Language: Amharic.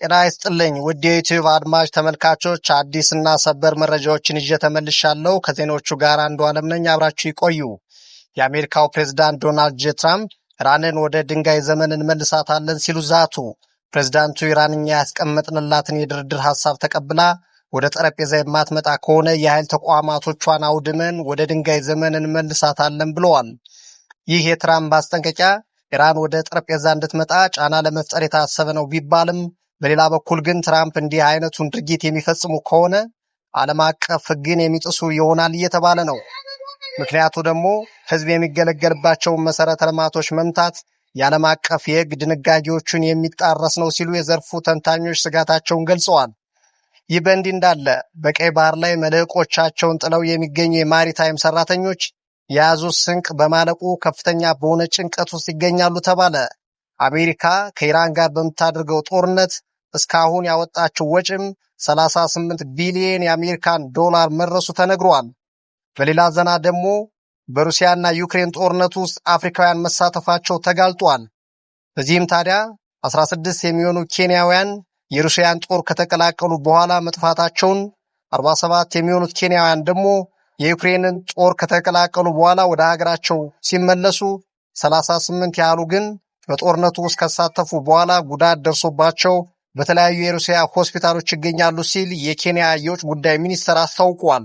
ጤና ይስጥልኝ ውድ የዩቲዩብ አድማጭ ተመልካቾች፣ አዲስና ሰበር መረጃዎችን ይዤ ተመልሻለሁ። ከዜናዎቹ ጋር አንዱ ዓለም ነኝ። አብራችሁ ይቆዩ። የአሜሪካው ፕሬዝዳንት ዶናልድ ጄ ትራምፕ ኢራንን ወደ ድንጋይ ዘመን እንመልሳታለን ሲሉ ዛቱ። ፕሬዝዳንቱ ኢራን እኛ ያስቀመጥንላትን የድርድር ሐሳብ ተቀብላ ወደ ጠረጴዛ የማትመጣ ከሆነ የኃይል ተቋማቶቿን አውድመን ወደ ድንጋይ ዘመን እንመልሳታለን ብለዋል። ይህ የትራምፕ ማስጠንቀቂያ ኢራን ወደ ጠረጴዛ እንድትመጣ ጫና ለመፍጠር የታሰበ ነው ቢባልም በሌላ በኩል ግን ትራምፕ እንዲህ አይነቱን ድርጊት የሚፈጽሙ ከሆነ ዓለም አቀፍ ሕግን የሚጥሱ ይሆናል እየተባለ ነው። ምክንያቱ ደግሞ ሕዝብ የሚገለገልባቸውን መሰረተ ልማቶች መምታት የዓለም አቀፍ የሕግ ድንጋጌዎችን የሚጣረስ ነው ሲሉ የዘርፉ ተንታኞች ስጋታቸውን ገልጸዋል። ይህ በእንዲህ እንዳለ በቀይ ባህር ላይ መልህቆቻቸውን ጥለው የሚገኙ የማሪታይም ሰራተኞች የያዙት ስንቅ በማለቁ ከፍተኛ በሆነ ጭንቀት ውስጥ ይገኛሉ ተባለ። አሜሪካ ከኢራን ጋር በምታደርገው ጦርነት እስካሁን ያወጣችው ወጪም 38 ቢሊዮን የአሜሪካን ዶላር መድረሱ ተነግሯል። በሌላ ዜና ደግሞ በሩሲያና ዩክሬን ጦርነት ውስጥ አፍሪካውያን መሳተፋቸው ተጋልጧል። በዚህም ታዲያ 16 የሚሆኑ ኬንያውያን የሩሲያን ጦር ከተቀላቀሉ በኋላ መጥፋታቸውን፣ 47 የሚሆኑት ኬንያውያን ደግሞ የዩክሬንን ጦር ከተቀላቀሉ በኋላ ወደ ሀገራቸው ሲመለሱ 38 ያህሉ ግን በጦርነቱ ውስጥ ከተሳተፉ በኋላ ጉዳት ደርሶባቸው በተለያዩ የሩሲያ ሆስፒታሎች ይገኛሉ ሲል የኬንያ የውጭ ጉዳይ ሚኒስቴር አስታውቋል።